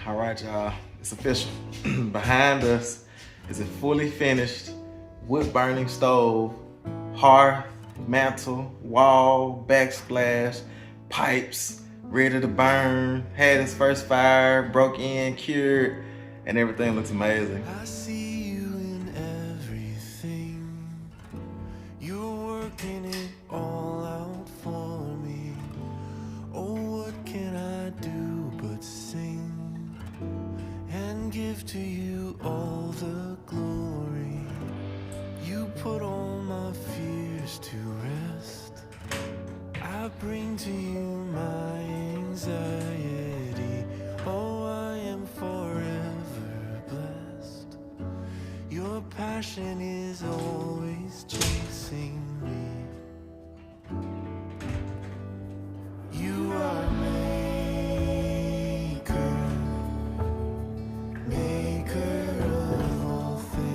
All right, y'all, it's official. Behind us is a fully finished wood burning stove, hearth, mantle, wall, backsplash, pipes, ready to burn, had its first fire, broke in, cured, and everything looks amazing. I see you in everything. You're working it all out for me. Oh, what can I do but sing and give to you all the glory? You put all my fears to rest. I bring to you my anxiety. Oh, I am forever blessed. Your passion is always chasing me. You are maker, maker of all things.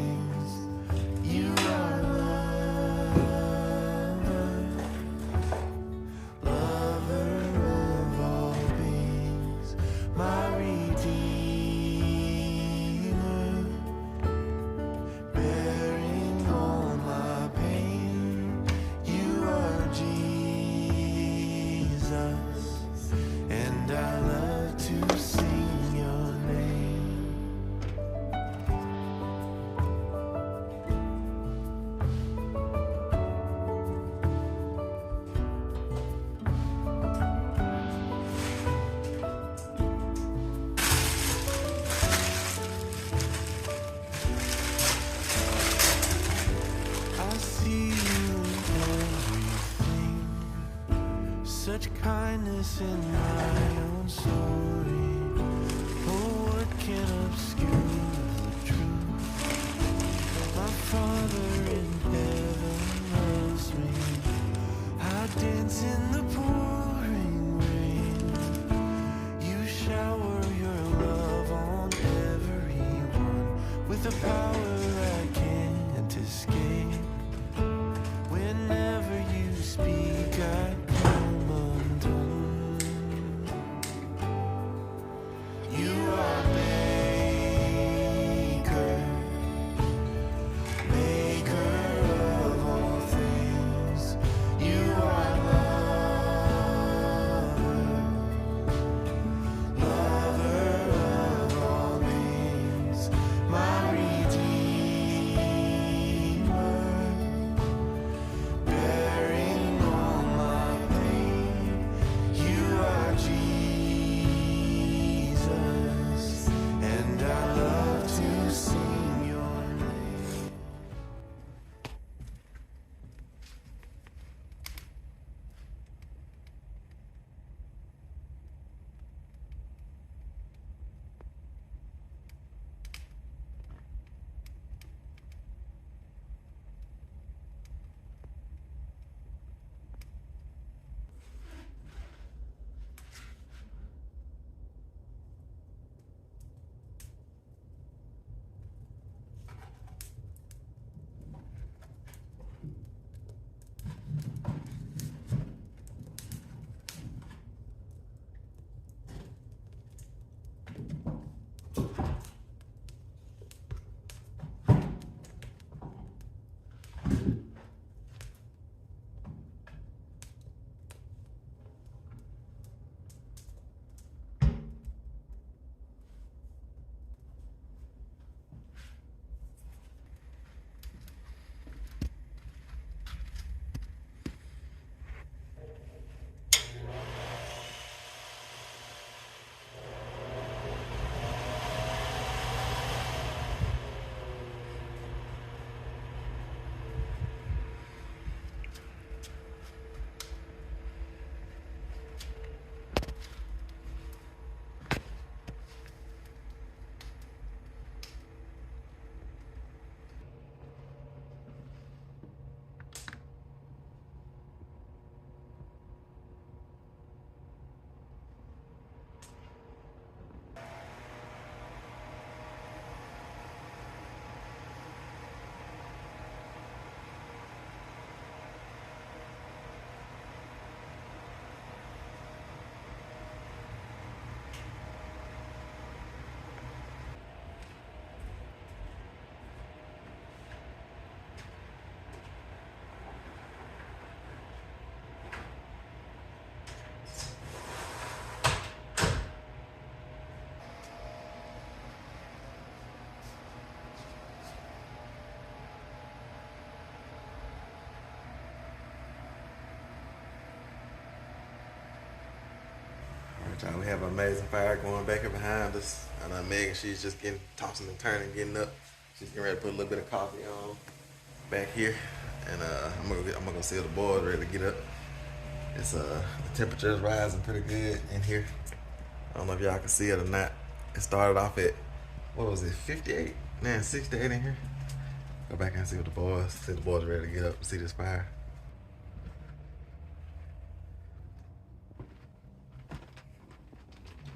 Alright, we have an amazing fire going back here behind us. And Megan, she's just getting tossing and turning, getting up. She's getting ready to put a little bit of coffee on back here. And I'm gonna go see if the boys ready to get up. It's the temperature is rising pretty good in here. I don't know if y'all can see it or not. It started off at, what was it, 58? Man, 68 in here. Go back and see what the boys ready to get up and see this fire.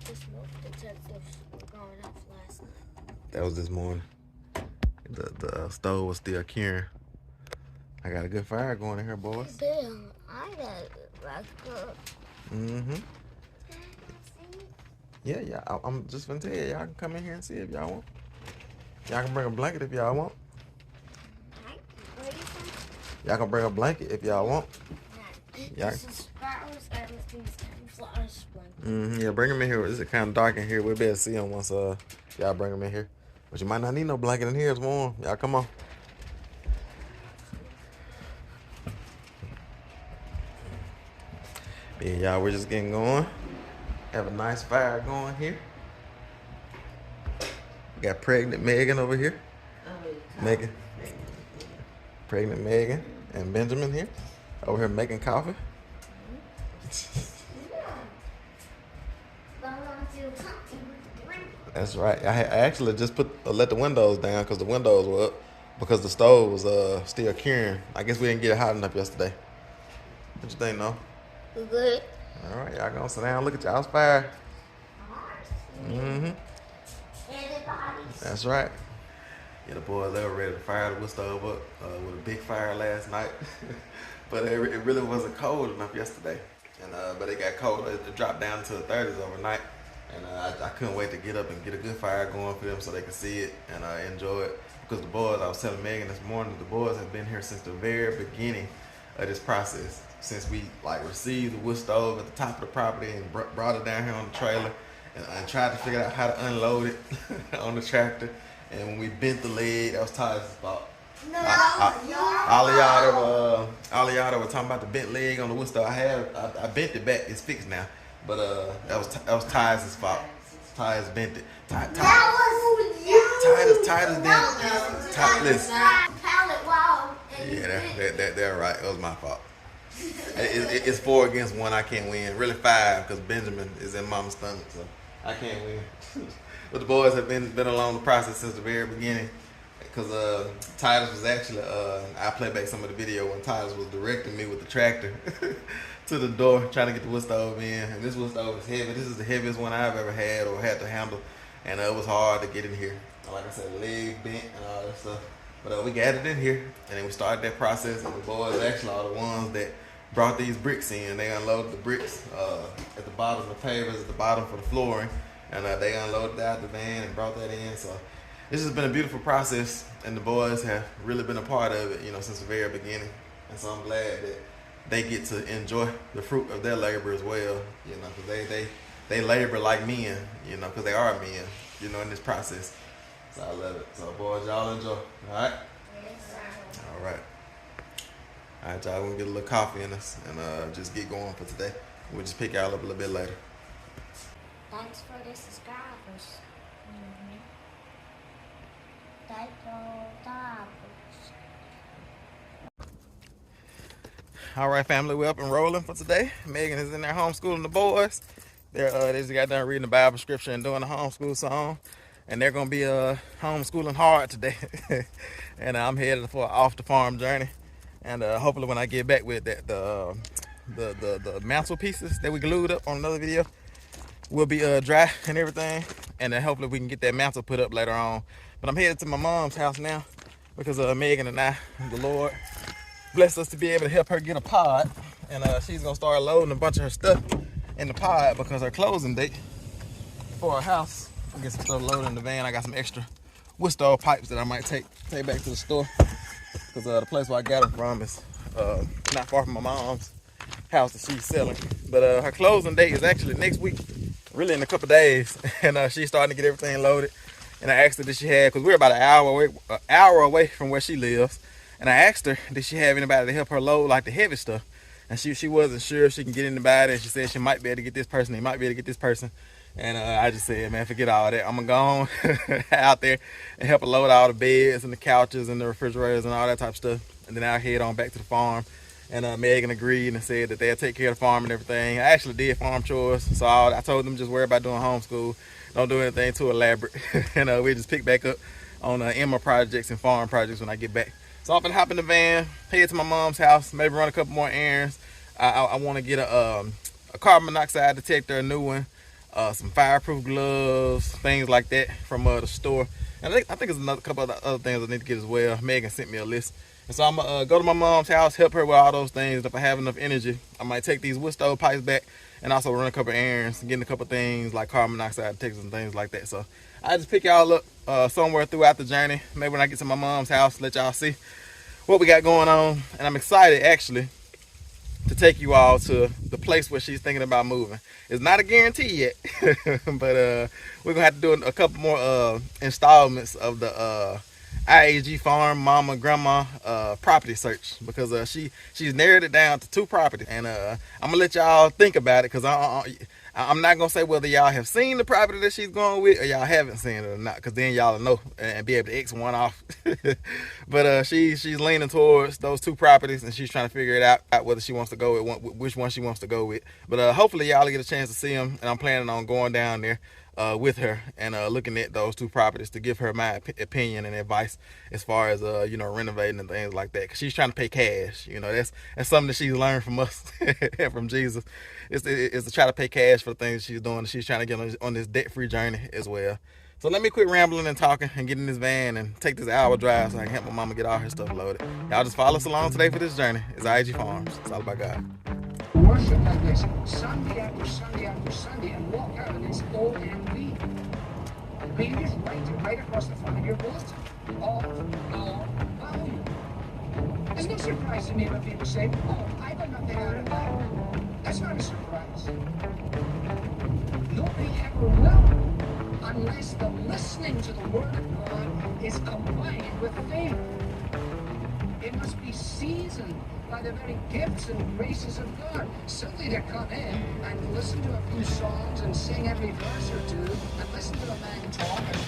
The smoke detectors were going off last night. That was this morning. The stove was still curing. I got a good fire going in here, boys. Bill, I got it back up. Mm-hmm. Yeah, I'm just gonna tell you, y'all can come in here and see if y'all want. Y'all can bring a blanket if y'all want. Y'all can bring a blanket if y'all want. Yeah. Yeah, bring them in here. It's kind of dark in here. We'll be able to see them once y'all bring them in here. But you might not need no blanket in here. It's warm. Y'all come on. Yeah, y'all, we're just getting going. Have a nice fire going here. We got pregnant Megan over here. Megan. Pregnant Megan and Benjamin here. Over here making coffee. That's right. I actually just let the windows down because the windows were up because the stove was still curing. I guess we didn't get it hot enough yesterday. What you think, no? Good. All right, y'all gonna sit down. Look at y'all's fire. Mm-hmm. That's right. Yeah, the boys, they were ready to fire the Woodstove up with a big fire last night. But it really wasn't cold enough yesterday. And but it got cold. It dropped down to the 30s overnight. And I couldn't wait to get up and get a good fire going for them so they could see it and enjoy it. Because the boys, I was telling Megan this morning, the boys have been here since the very beginning of this process. Since we received the wood stove at the top of the property and brought it down here on the trailer and tried to figure out how to unload it on the tractor. And when we bent the leg, that was Tyler's fault. No, all of y'all that were talking about the bent leg on the wood stove, I bent it back. It's fixed now, but that was Tyler's fault. Tyler's bent it. Titus didn't. Listen. Yeah, they're right. It was my fault. It's 4 against 1. I can't win. Really 5 because Benjamin is in Mama's stomach, so I can't win. But the boys have been along the process since the very beginning. Because Titus was actually, I played back some of the video when Titus was directing me with the tractor to the door, trying to get the wood stove in. And this wood stove is heavy. This is the heaviest one I've ever had or had to handle. And it was hard to get in here. Like I said, the leg bent and all that stuff. But we got it in here, and then we started that process. And the boys actually are the ones that brought these bricks in. They unloaded the bricks at the bottom, the pavers at the bottom for the flooring. And they unloaded out the van and brought that in. So this has been a beautiful process, and the boys have really been a part of it, since the very beginning. And so I'm glad that they get to enjoy the fruit of their labor as well, because they labor like men, because they are men, in this process. So I love it. So boys, y'all enjoy. All right? Yes, sir. All right. All right, y'all, we're gonna get a little coffee in us and just get going for today. We'll just pick y'all up a little bit later. Thanks for the subscribers. All right, family, we're up and rolling for today. Megan is in there homeschooling the boys. They just got done reading the Bible scripture and doing the homeschool song. And they're going to be homeschooling hard today. And I'm headed for an off-the-farm journey. And hopefully when I get back with that, the mantle pieces that we glued up on another video will be dry and everything. And then hopefully we can get that mantle put up later on. But I'm headed to my mom's house now because Megan and I, the Lord, blessed us to be able to help her get a pod. And she's going to start loading a bunch of her stuff in the pod because her closing date for her house. I get some stuff loaded in the van. I got some extra Woodstove pipes that I might take back to the store because the place where I got them from is not far from my mom's house that she's selling. But her closing date is actually next week, really in a couple days, and she's starting to get everything loaded. And I asked her did she have, because we're about an hour away from where she lives, and I asked her did she have anybody to help her load like the heavy stuff. and she wasn't sure if she can get anybody, and she said she might be able to get this person, they might be able to get this person. And I just said, man, forget all that. I'm gonna go on out there and help her load all the beds and the couches and the refrigerators and all that type of stuff. And then I'll head on back to the farm. And Megan agreed and said that they'll take care of the farm and everything. I actually did farm chores, so I told them just worry about doing homeschool. Don't do anything too elaborate. And we just pick back up on Emma projects and farm projects when I get back. So I'm gonna hop in the van, head to my mom's house, maybe run a couple more errands. I want to get a carbon monoxide detector, a new one. Some fireproof gloves, things like that from the store. And I think there's another couple of other things I need to get as well. Megan sent me a list. And so I'm going to go to my mom's house, help her with all those things. If I have enough energy, I might take these Woodstove pipes back and also run a couple of errands, getting a couple of things like carbon monoxide detectors and things like that. So I just pick y'all up somewhere throughout the journey. Maybe when I get to my mom's house, let y'all see what we got going on. And I'm excited, actually, to take you all to the place where she's thinking about moving. It's not a guarantee yet, but we're gonna have to do a couple more installments of the I.A.G farm mama grandma property search, because she's narrowed it down to 2 properties, and I'm gonna let y'all think about it, because I'm not gonna say whether y'all have seen the property that she's going with or y'all haven't seen it or not, because then y'all will know and be able to X one off. But she's leaning towards those 2 properties, and she's trying to figure it out whether she wants to go with which one she wants to go with. But hopefully y'all get a chance to see them, and I'm planning on going down there with her and looking at those 2 properties to give her my opinion and advice as far as renovating and things like that, because she's trying to pay cash. That's something that she's learned from us and from Jesus, is to try to pay cash for the things she's doing. She's trying to get on this debt-free journey as well. So let me quit rambling and talking and get in this van and take this hour drive so I can help my mama get all her stuff loaded. Y'all just follow us along today for this journey. It's I.A.G Farms. It's all about God. Worship like this, Sunday after Sunday after Sunday, and walk out of this OMB. But you just write it right across the front of your bulletin. All no value. It's no surprise to me when people say, oh, I got nothing out of that. That's not a surprise. Nobody ever will, unless the listening to the Word of God is combined with faith. It must be seasoned by the very gifts and graces of God. Simply to come in and listen to a few songs and sing every verse or 2 and listen to a man talking.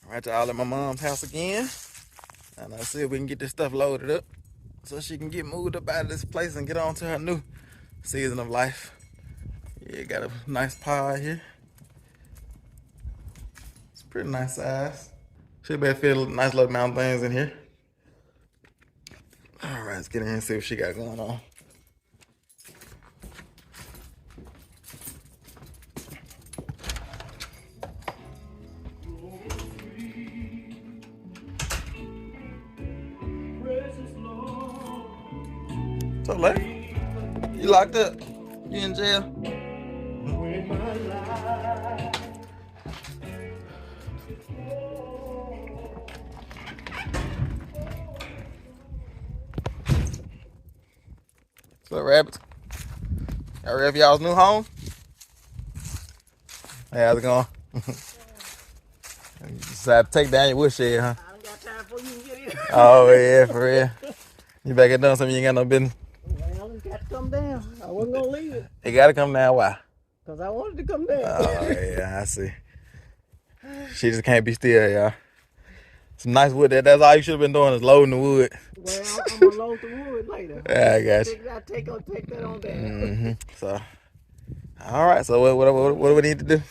All right, y'all, at my mom's house again, and I'll see if we can get this stuff loaded up so she can get moved up out of this place and get on to her new season of life. Yeah, got a nice pod here. It's a pretty nice size. Should be able to fit a nice little amount of things in here. All right, let's get in here and see what she got going on. So, Larry, you locked up? You in jail? So, rabbits, y'all ready for y'all's new home? Hey, how's it going? You decided to take down your woodshed, huh? I don't got time for you to get in. Oh, yeah, for real. You back here doing something you ain't got no business? Well, it's got to come down. I wasn't going to leave it. It gotta come down. Why? Because I wanted to come down. Oh, yeah, I see. She just can't be still, y'all. Some nice wood there. That's all you should have been doing is loading the wood. Well, I'm going to load the wood later. Yeah, I got you. I'll take that on down. Mm-hmm. So, all right. So what do we need to do?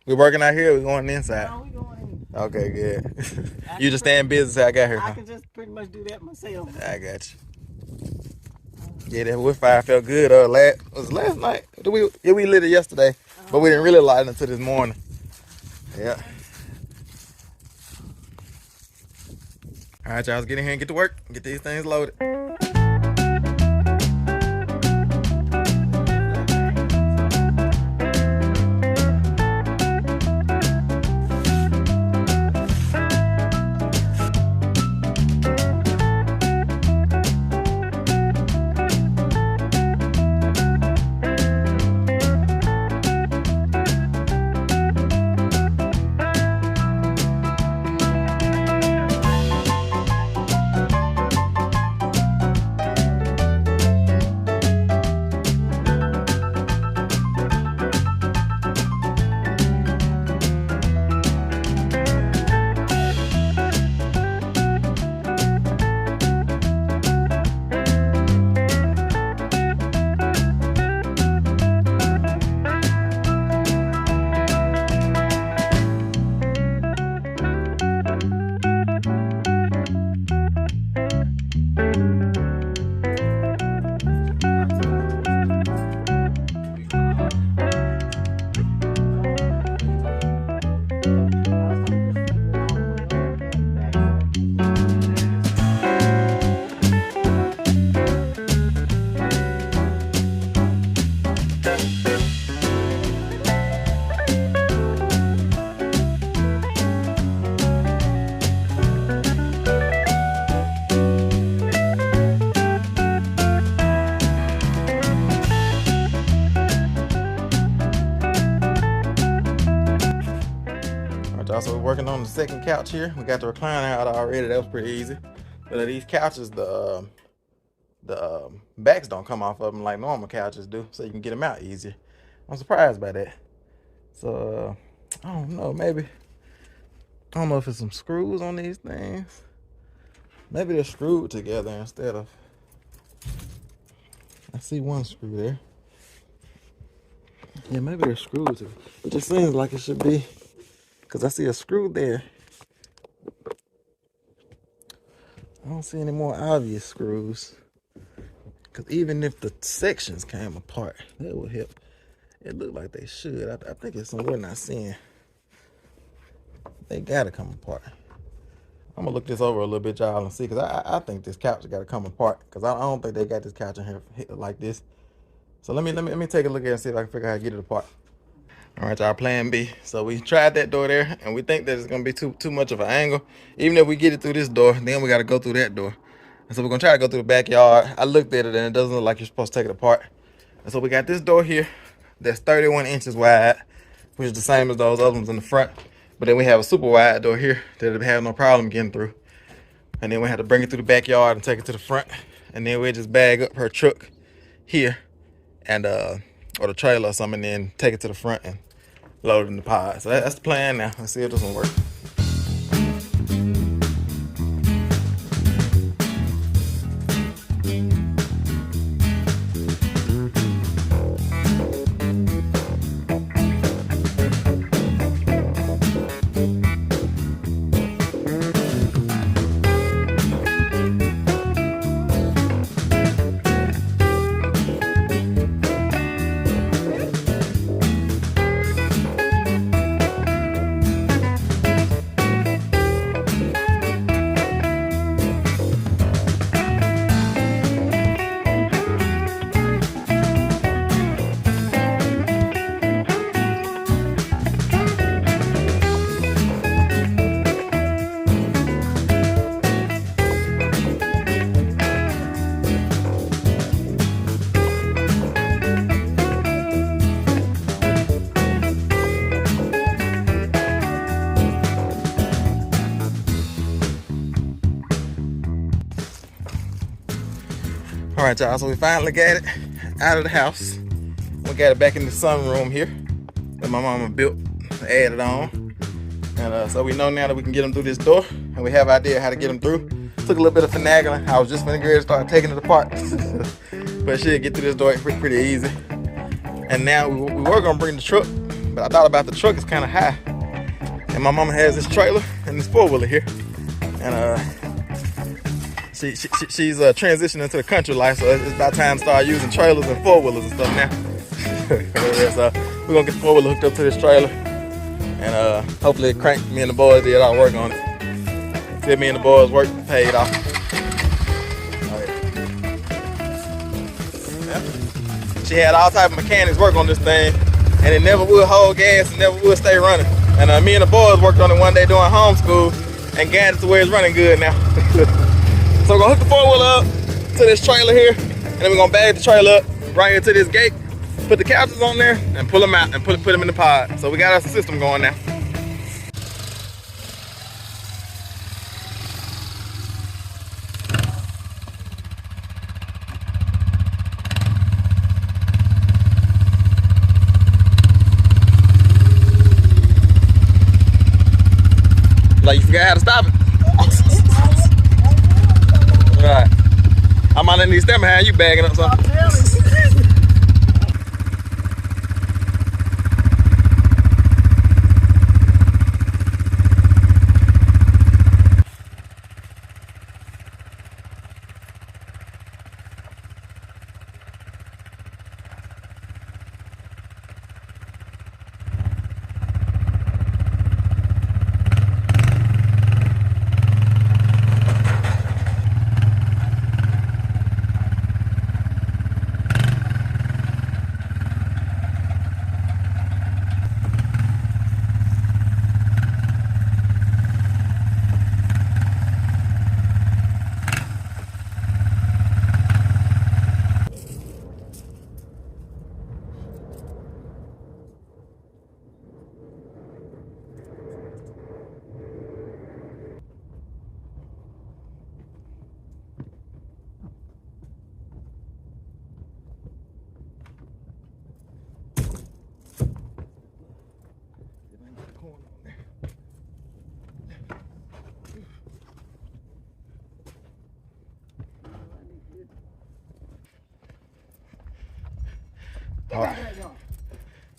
We working out here or we going inside? No, we going in. Okay, good. You just stay in business till I got here, I huh? can just pretty much do that myself. I got you. Yeah, that wood fire felt good. Was it last night? Did we lit it yesterday? But we didn't really light it until this morning. Yeah. All right, y'all, let's get in here and get to work. Get these things loaded. So we're working on the second couch here. We got the recliner out already. That was pretty easy. But these couches, the backs don't come off of them like normal couches do, so you can get them out easier. I'm surprised by that. So I don't know, maybe, I don't know if it's some screws on these things. Maybe they're screwed together instead of, I see one screw there. Yeah, maybe they're screwed together. It just seems like it should be, because I see a screw there. I don't see any more obvious screws. Because even if the sections came apart, that would help. It looked like they should. I think it's something we're not seeing. They gotta come apart. I'm gonna look this over a little bit, y'all, and see. Because I think this couch gotta come apart. Because I don't think they got this couch in here like this. So let me take a look at it and see if I can figure out how to get it apart. All right, y'all, plan B. So we tried that door there, and we think that it's gonna be too much of an angle. Even if we get it through this door, then we gotta go through that door. And so we're gonna try to go through the backyard. I looked at it, and it doesn't look like you're supposed to take it apart. And so we got this door here that's 31 inches wide, which is the same as those other ones in the front. But then we have a super wide door here that we have no problem getting through. And then we have to bring it through the backyard and take it to the front. And then we'll just bag up her truck here, and or the trailer or something, and then take it to the front and load it in the pod. So that's the plan now. Let's see if this one works. All right, y'all, so we finally got it out of the house. We got it back in the sunroom here that my mama built, added on. And so we know now that we can get them through this door, and we have an idea how to get them through. Took a little bit of finagling. I was just finna get ready to start taking it apart. But she'll get through this door pretty easy. And now we were gonna bring the truck, but I thought about the truck is kind of high. And my mama has this trailer and this four-wheeler here. And she's transitioning to the country life, so it's about time to start using trailers and four-wheelers and stuff now. So We're gonna get the 4-wheeler hooked up to this trailer, and hopefully crank. Me and the boys did all work on it. Get me and the boys work paid off. She had all type of mechanics work on this thing, and it never would hold gas and never would stay running. And me and the boys worked on it one day doing homeschool and got it to where it's running good now. So we're gonna hook the 4-wheeler up to this trailer here, and then we're gonna bag the trailer up right into this gate, put the couches on there, and pull them out and put them in the pod. So we got our system going now. Like you forgot how to stop it. Right. I might need to stand behind you bagging up something.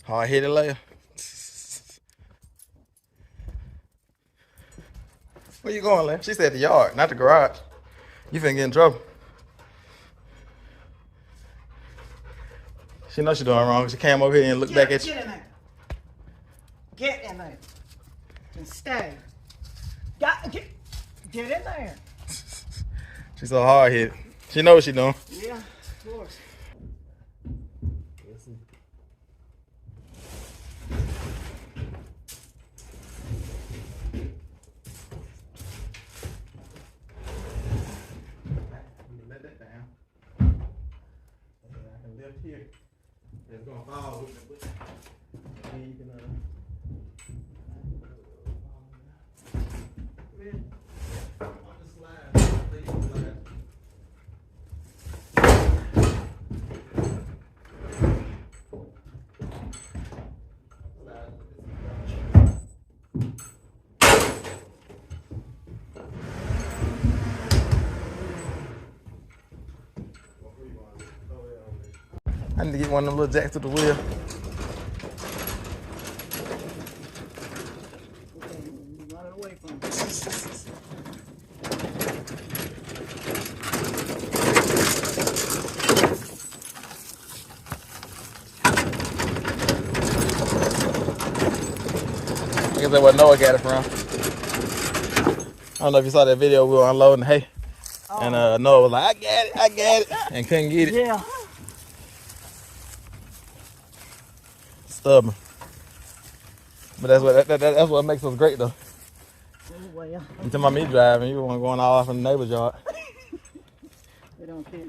Hard hit it later. Where you going, Len? She said the yard, not the garage. You finna get in trouble. She knows she's doing wrong. She came over here and looked back at you. Get in there. Get in there. And stay. Get in there. She's so hard hit. She knows what she's doing. Yeah, of course. Let that down. I can lift here. It's gonna fall with it. And you can I need to get one of them little jacks to the wheel. Running away from it. I guess that's where Noah got it from. I don't know if you saw that video, we were unloading hay. And Noah was like, I got it, and couldn't get it. Yeah. Stubborn. But that's what makes us great though. Well, yeah. You talking about me driving, you want going all off in the neighbor's yard. They don't care.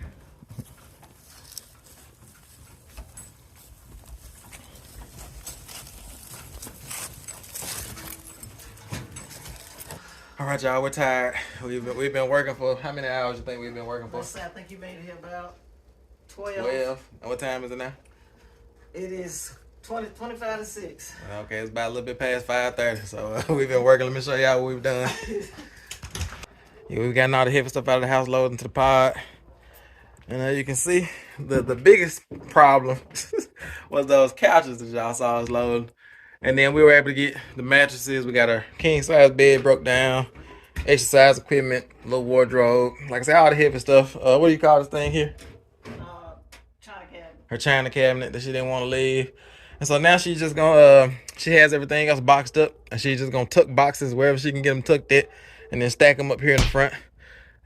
All right, y'all, we're tired. We've been working for, how many hours you think we've been working for? Let's say I think you made it here about 12. 12. And what time is it now? It is 25 to 6. Okay, it's about a little bit past 5:30. So we've been working. Let me show y'all what we've done. Yeah, we've gotten all the heavy stuff out of the house, loaded into the pod. And you can see the biggest problem was those couches that y'all saw us load. And then we were able to get the mattresses. We got our king size bed broke down, exercise equipment, little wardrobe. Like I said, all the heavy stuff. What do you call this thing here? China cabinet. Her china cabinet that she didn't want to leave. And so now she's just gonna, she has everything else boxed up, and she's just gonna tuck boxes wherever she can get them tucked at, and then stack them up here in the front.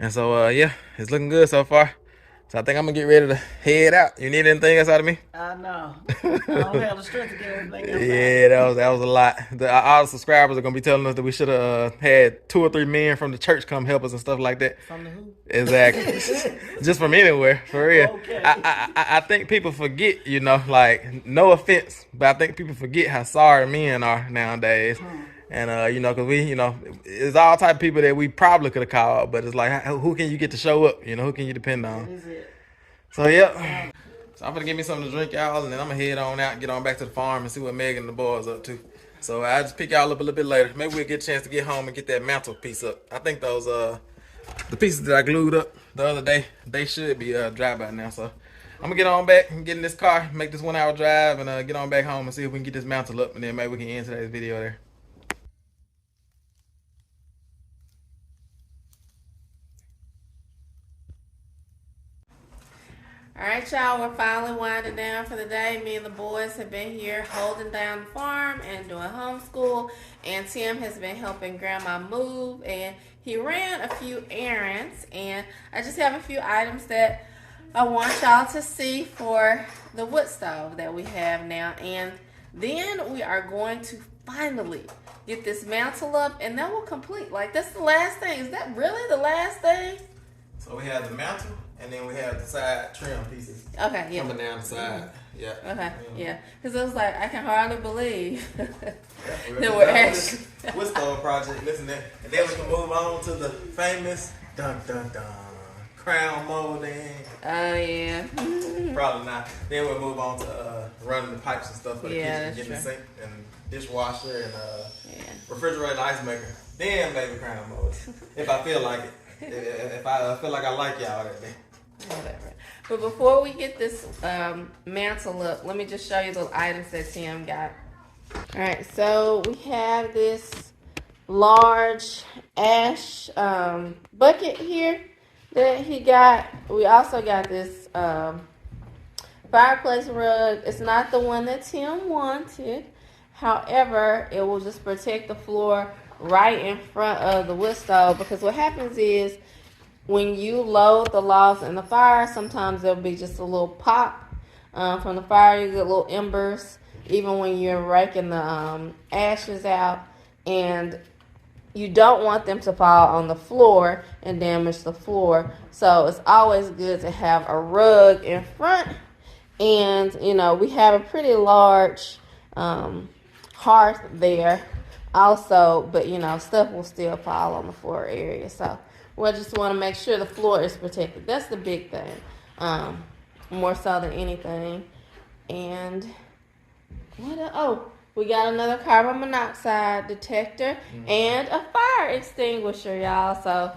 And so, yeah, it's looking good so far. So I think I'm gonna get ready to head out. You need anything else out of me? I know. I don't have the strength to get everything else Yeah, that was a lot. Our subscribers are gonna be telling us that we should have had 2 or 3 men from the church come help us and stuff like that. From the who? Exactly. Just from anywhere, for real. Okay. I think people forget, you know, like, no offense, but I think people forget how sorry men are nowadays. And, you know, because we, you know, it's all type of people that we probably could have called, but it's like, who can you get to show up? You know, who can you depend on? Is it? So, yeah. So I'm gonna give me something to drink, y'all, and then I'm gonna head on out and get on back to the farm and see what Megan and the boys up to. So I'll just pick y'all up a little bit later. Maybe we'll get a chance to get home and get that mantle piece up. I think those, the pieces that I glued up the other day, they should be dry by now. So I'm gonna get on back and get in this car, make this 1 hour drive, and get on back home and see if we can get this mantle up, and then maybe we can end today's video there. All right, y'all, we're finally winding down for the day. Me and the boys have been here holding down the farm and doing homeschool, and Tim has been helping Grandma move, and he ran a few errands, and I just have a few items that I want y'all to see for the wood stove that we have now, and then we are going to finally get this mantle up, and that will complete. Like, that's the last thing. Is that really the last thing? So we have the mantle, and then we have the side trim pieces. Okay, yeah. Coming down the side. Yeah. Okay, yeah. Because it was like, I can hardly believe that We're we're actually. Woodstove project, listen to that. And then we can move on to the famous dun dun dun crown molding. Oh, yeah. Probably not. Then we'll move on to running the pipes and stuff for the Yeah, kitchen, that's getting the true. sink and dishwasher and Yeah. refrigerator and ice maker. Then maybe crown mold. If I feel like it. If I feel like I like y'all that day. Whatever. But before we get this mantle up, let me just show you the items that Tim got. All right, so we have this large ash bucket here that he got. We also got this fireplace rug. It's not the one that Tim wanted. However, it will just protect the floor right in front of the wood stove, because what happens is when you load the logs in the fire, sometimes there'll be just a little pop from the fire. You get little embers, even when you're raking the ashes out, and you don't want them to fall on the floor and damage the floor. So it's always good to have a rug in front, and you know, we have a pretty large hearth there also, but you know, stuff will still fall on the floor area, so we just want to make sure the floor is protected. That's the big thing, more so than anything. And what else? Oh, we got another carbon monoxide detector and a fire extinguisher, y'all. So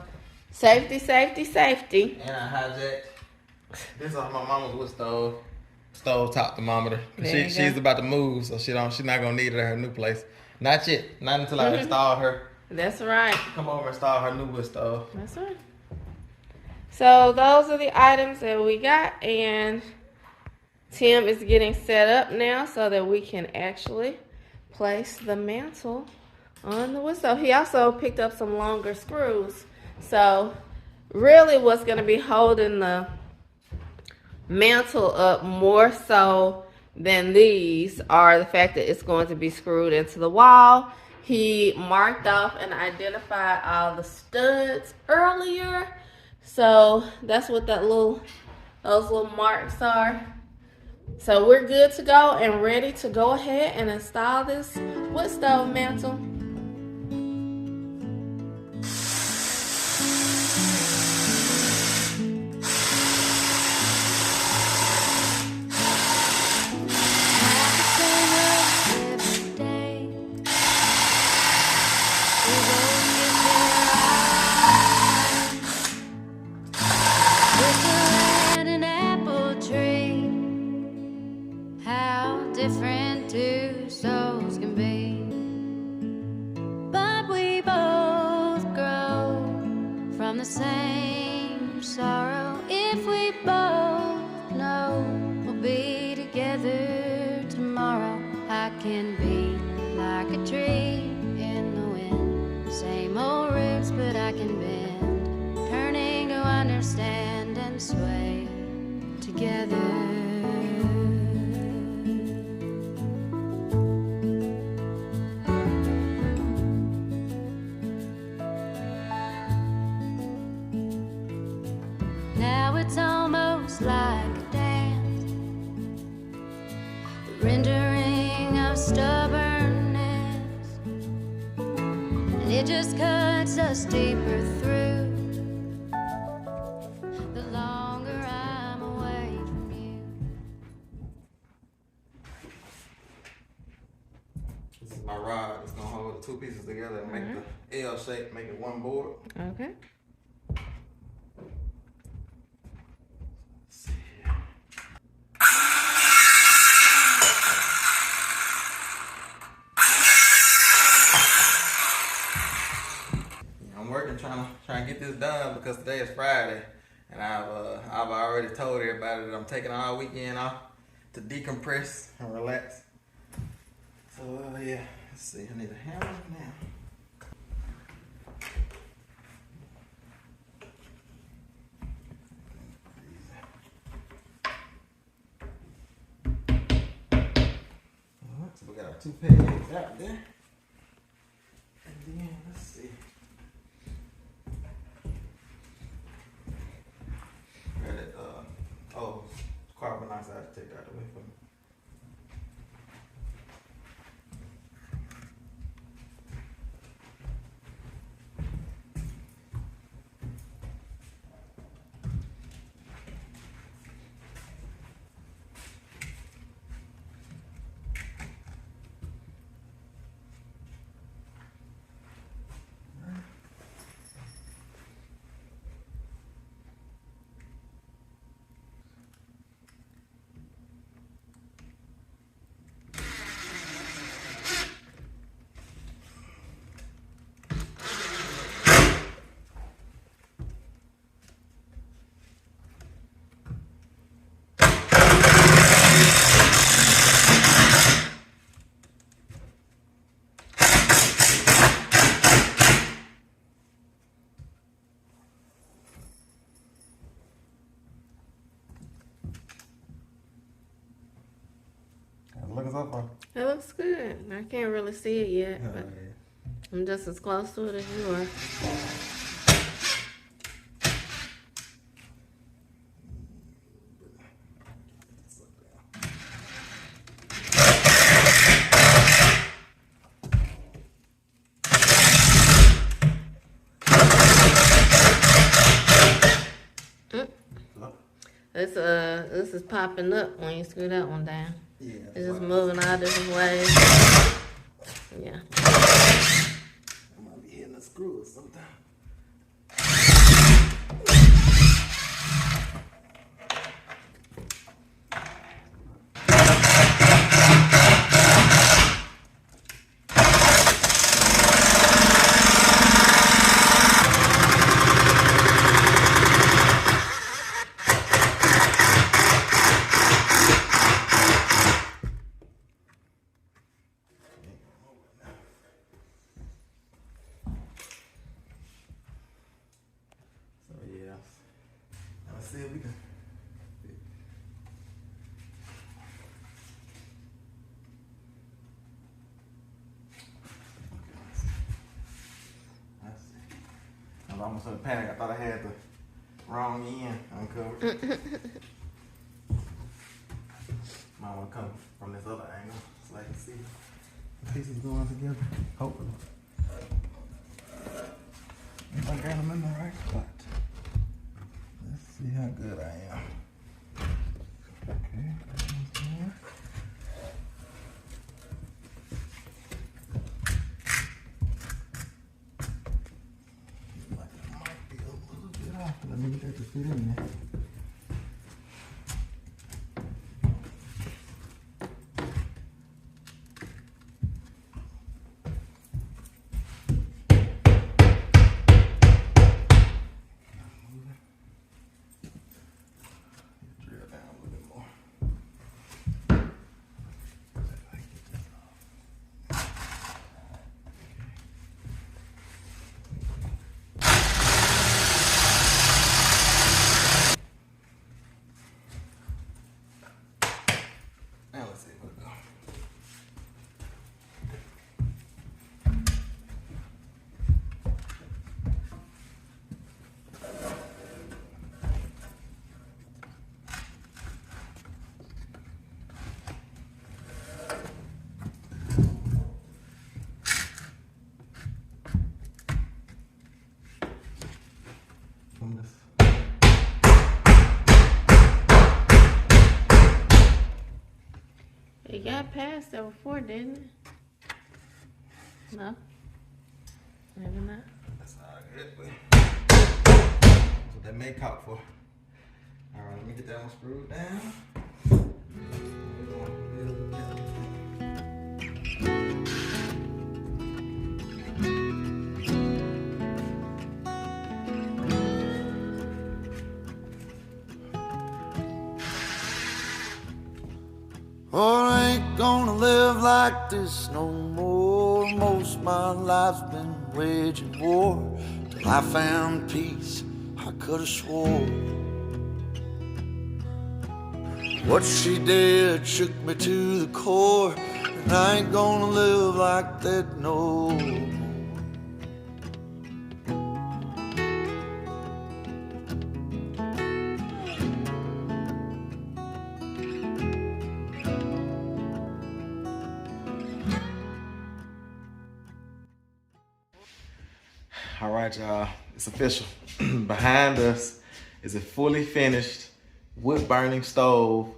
safety, safety, safety. And I hijacked. This is my mama's wood stove top thermometer. She's about to move, so she's not gonna need it at her new place. Not yet. Not until I install her. That's right. Come over and install her new wood stove. That's right. So those are the items that we got, and Tim is getting set up now so that we can actually place the mantle on the wood stove. He also picked up some longer screws. So really what's going to be holding the mantle up more so than these are the fact that it's going to be screwed into the wall. He marked off and identified all the studs earlier. So that's what those little marks are. So we're good to go and ready to go ahead and install this wood stove mantle. Different two souls can be, but we both grow from the same sorrow. If we both know we'll be together tomorrow. gonna stand and sway together. Now it's almost like a dance, the rendering of stubbornness, and it just cuts us deeper through the longer I'm away from you. This is my rod. It's gonna hold the two pieces together and make the L shape, make it one board. Okay. I'm working trying to get this done because today is Friday, and I've already told everybody that I'm taking all weekend off to decompress and relax. So yeah, let's see. I need a hammer now. Alright, so we got our 2 pegs out there, and then let's see. Carbon dioxide, take that away from me. Looking so far. It looks good. I can't really see it yet, but I'm just as close to it as you are. This is popping up when you screw that one down. Yeah. It's just moving all different ways. Yeah. I might be hitting the screws sometime. See if we can. I was almost in a panic. I thought I had the wrong end uncovered. Might want to come from this other angle so I can see the pieces going together. Hopefully. If I got them in the right spot. Let's see how good I am. Okay, that one's good. Like it might be a little bit off. Let me get that to fit in there. from this. It got past that before, didn't it? No. Maybe not. That's all good. That's what that may call for. All right, let me get that one screwed down. Oh, I ain't gonna live like this no more. Most of my life's been waging war till I found peace. I could've swore what she did shook me to the core, and I ain't gonna live like that no more. All right, y'all, it's official. Behind us is a fully finished wood burning stove,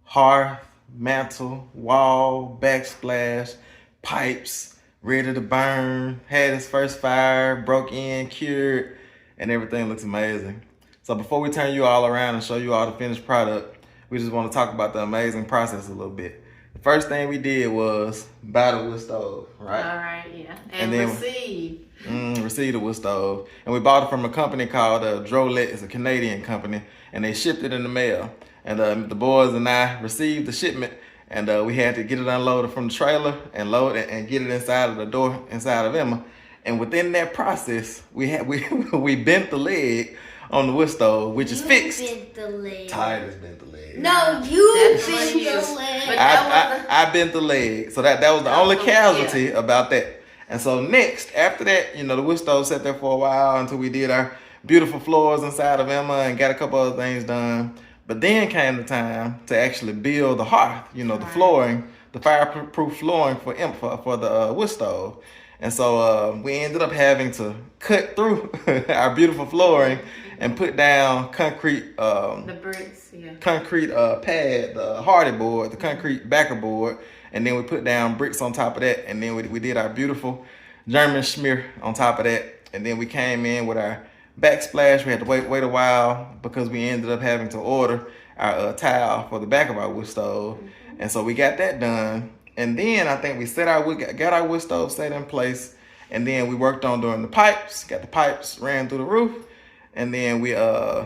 hearth, mantle, wall, backsplash, pipes, ready to burn, had its first fire, broke in, cured, and everything looks amazing. So before we turn you all around and show you all the finished product, we just want to talk about the amazing process a little bit. The first thing we did was buy the wood stove, right? All right, yeah. And then receive. Received the wood stove, and we bought it from a company called Drolet. It's a Canadian company, and they shipped it in the mail. And the boys and I received the shipment, and we had to get it unloaded from the trailer and load it and get it inside of the door inside of Emma. And within that process, we bent the leg on the wood stove, which is fixed. Bent the leg. Titus bent the leg. No, you That's bent what you- the leg. but I bent the leg, so that was the only was- casualty about that. And so next, after that, the wood stove sat there for a while until we did our beautiful floors inside of Emma and got a couple other things done. But then came the time to actually build the hearth, the flooring, the fireproof flooring for the wood stove. And so we ended up having to cut through our beautiful flooring and put down concrete The bricks, yeah. concrete pad, the hardy board, the concrete backer board, and then we put down bricks on top of that, and then we did our beautiful German schmear on top of that, and then we came in with our backsplash. We had to wait a while because we ended up having to order our tile for the back of our wood stove, and so we got that done. And then I think we got our wood stove set in place, and then we worked on doing the pipes, got the pipes ran through the roof. And then we,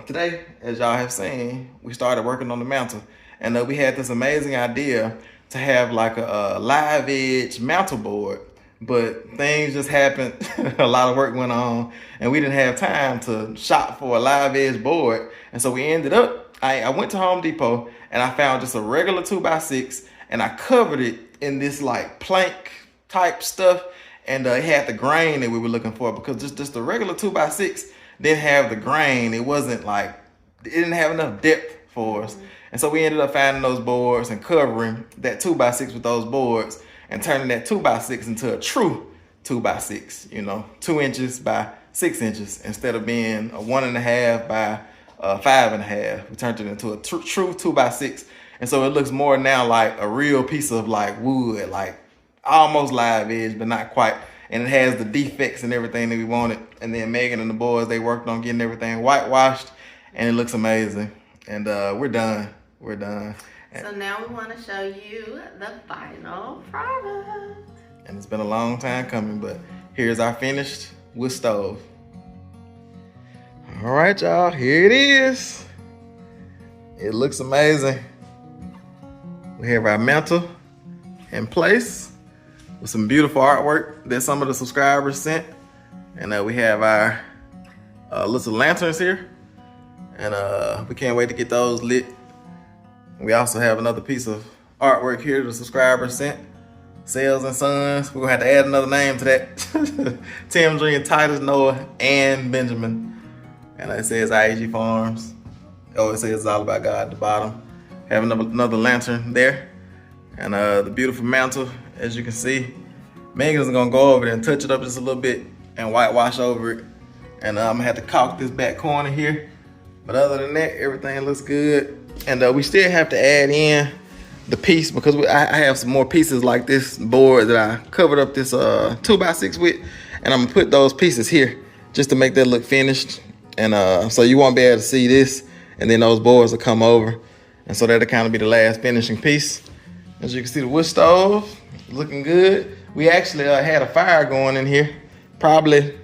today, as y'all have seen, we started working on the mantle. And we had this amazing idea to have like a live edge mantle board, but things just happened. A lot of work went on, and we didn't have time to shop for a live edge board. And so we ended up, I went to Home Depot and I found just a regular 2x6, and I covered it in this like plank type stuff. And it had the grain that we were looking for, because just the regular 2x6 didn't have the grain. It wasn't like, it didn't have enough depth for us. And so we ended up finding those boards and covering that 2x6 with those boards and turning that 2x6 into a true 2x6, 2 inches by 6 inches instead of being a 1.5 by 5.5. We turned it into a true 2x6. And so it looks more now like a real piece of like wood, like almost live edge, but not quite. And it has the defects and everything that we wanted. And then Megan and the boys, they worked on getting everything whitewashed, and it looks amazing. And we're done. We're done. So now we want to show you the final product. And it's been a long time coming, but here's our finished wood stove. All right, y'all, here it is. It looks amazing. We have our mantle in place with some beautiful artwork that some of the subscribers sent. And we have our little lanterns here. And we can't wait to get those lit. We also have another piece of artwork here the subscribers sent. Sales and Sons. We're gonna have to add another name to that. Tim, Dream, Titus, Noah, and Benjamin. And it says I.A.G Farms. Oh, it says It's All About God at the bottom. Have another lantern there. And the beautiful mantle, as you can see. Megan's gonna go over there and touch it up just a little bit and whitewash over it. And I'm gonna have to caulk this back corner here. But other than that, everything looks good. And we still have to add in the piece because I have some more pieces like this board that I covered up this 2x6 with. And I'm gonna put those pieces here just to make that look finished. And so you won't be able to see this. And then those boards will come over. And so that'll kind of be the last finishing piece. As you can see, the wood stove looking good. We actually had a fire going in here. Probably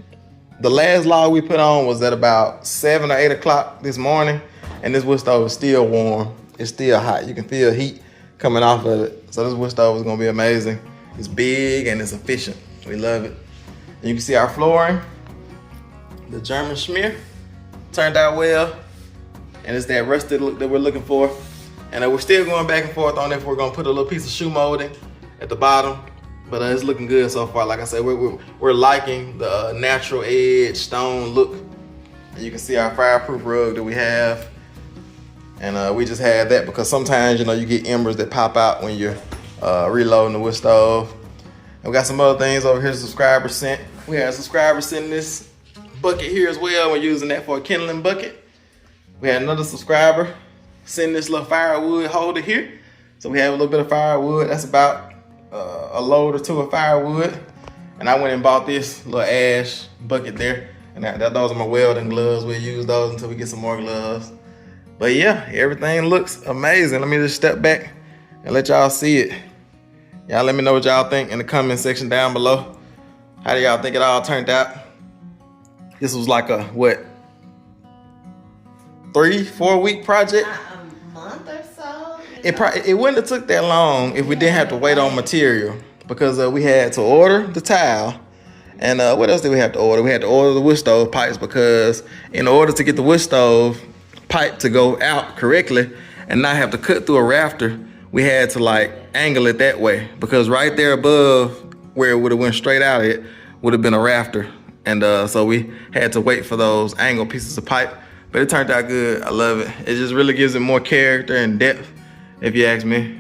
the last log we put on was at about 7 or 8 o'clock this morning. And this wood stove is still warm. It's still hot. You can feel heat coming off of it. So this wood stove is gonna be amazing. It's big and it's efficient. We love it. And you can see our flooring, the German schmear, turned out well. And it's that rusted look that we're looking for. And we're still going back and forth on if we're gonna put a little piece of shoe molding at the bottom. But it's looking good so far. Like I said, we're liking the natural edge stone look. And you can see our fireproof rug that we have. And we just had that because sometimes, you know, you get embers that pop out when you're reloading the wood stove. And we got some other things over here subscribers sent. We had subscribers sending this bucket here as well. We're using that for a kindling bucket. We had another subscriber send this little firewood holder here. So we have a little bit of firewood. That's about a load or two of firewood. And I went and bought this little ash bucket there. And those are my welding gloves. We'll use those until we get some more gloves. But yeah, everything looks amazing. Let me just step back and let y'all see it. Y'all let me know what y'all think in the comment section down below. How do y'all think it all turned out? This was like a, what, 3-4 week project? A month or so. It wouldn't have took that long if we didn't have to wait on material, because we had to order the tile. And what else did we have to order? We had to order the wood stove pipes, because in order to get the wood stove pipe to go out correctly and not have to cut through a rafter, we had to like angle it that way, because right there above where it would have went straight out, it would have been a rafter. And so we had to wait for those angled pieces of pipe. But it turned out good. I love it. It just really gives it more character and depth, if you ask me.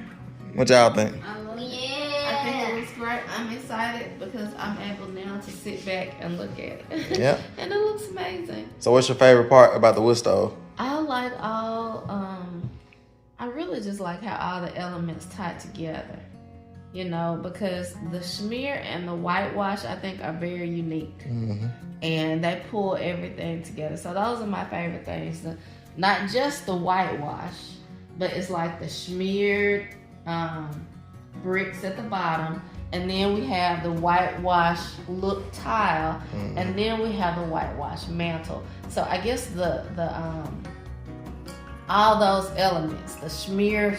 What y'all think? I love it. I think it looks great. I'm excited because I'm able now to sit back and look at it. Yeah. And it looks amazing. So what's your favorite part about the wood stove? I like I really just like how all the elements tie together. You know, because the schmear and the whitewash, I think, are very unique. Mm-hmm. And they pull everything together. So those are my favorite things. Not just the whitewash, but it's like the schmeared bricks at the bottom. And then we have the whitewash look tile. Mm-hmm. And then we have the whitewash mantle. So I guess the all those elements, the schmear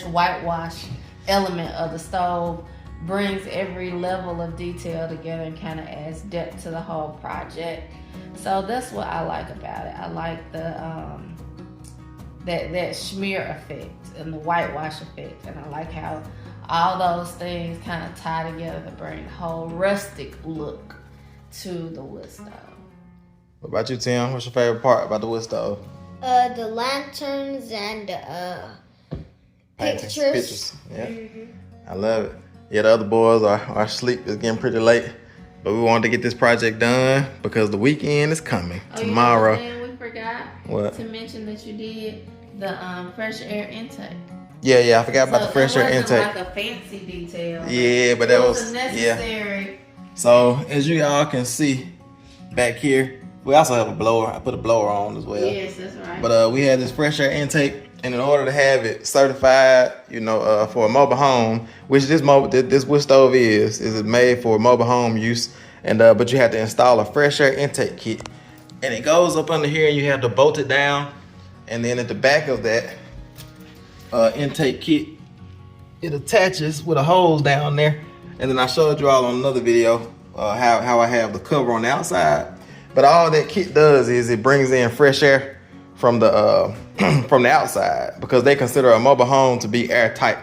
/ whitewash element of the stove, brings every level of detail together and kind of adds depth to the whole project. So that's what I like about it. I like the that schmear effect and the whitewash effect, and I like how all those things kind of tie together to bring the whole rustic look to the wood stove. What about you, Tim? What's your favorite part about the wood stove? The lanterns and pictures. Yeah. Mm-hmm. I love it. Yeah, the other boys are asleep. It's getting pretty late. But we wanted to get this project done because the weekend is coming tomorrow. And we forgot to mention that you did the fresh air intake. Yeah, I forgot about the fresh air intake. Like a fancy detail. Yeah, but that was necessary. Yeah. So as you all can see back here, we also have a blower. I put a blower on as well. Yes, that's right. But we had this fresh air intake, and in order to have it certified, you know, for a mobile home, which this wood stove is made for mobile home use, and but you have to install a fresh air intake kit, and it goes up under here, and you have to bolt it down, and then at the back of that intake kit, it attaches with a hose down there, and then I showed you all on another video how I have the cover on the outside. But all that kit does is it brings in fresh air from the outside, because they consider a mobile home to be airtight,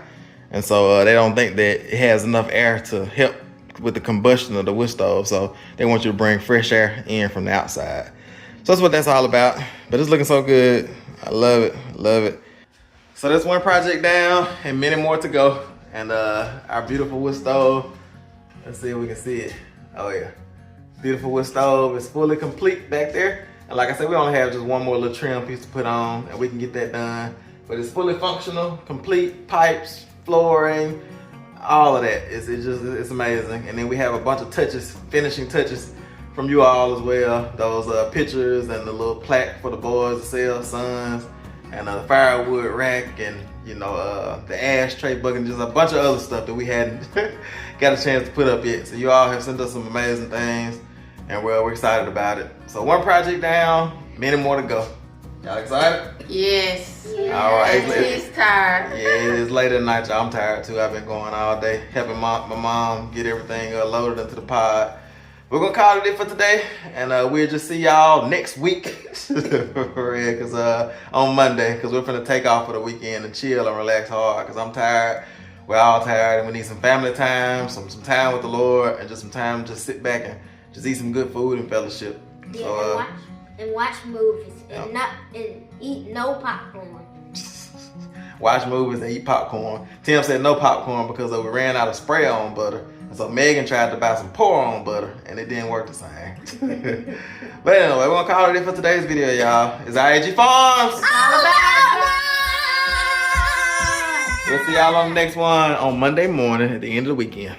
and so they don't think that it has enough air to help with the combustion of the wood stove. So they want you to bring fresh air in from the outside. So that's what that's all about. But it's looking so good. I love it, love it. So that's one project down and many more to go. And our beautiful wood stove. Let's see if we can see it. Oh yeah. Beautiful wood stove is fully complete back there. And like I said, we only have just one more little trim piece to put on and we can get that done. But it's fully functional, complete, pipes, flooring, all of that. It's amazing. And then we have a bunch of touches, finishing touches from you all as well. Those pictures and the little plaque for the boys to sell, sons, and the firewood rack, and you know, the ashtray bucket, and just a bunch of other stuff that we hadn't got a chance to put up yet. So you all have sent us some amazing things, and we're excited about it. So one project down, many more to go. Y'all excited? Yes. All right. He's tired. Yeah, it's late at night, y'all. I'm tired too. I've been going all day helping my mom get everything loaded into the pod. We're gonna call it for today, and we'll just see y'all next week for real, cause on Monday, cause we're finna take off for the weekend and chill and relax hard, cause I'm tired. We're all tired, and we need some family time, some time with the Lord, and just some time to just sit back and just eat some good food and fellowship. Yeah, So, and watch movies and yeah. eat no popcorn. Watch movies and eat popcorn. Tim said no popcorn because we ran out of spray on butter. And so Megan tried to buy some pour on butter and it didn't work the same. But anyway, we're gonna call it for today's video, y'all. It's I.A.G Farms. We'll see y'all on the next one on Monday morning at the end of the weekend.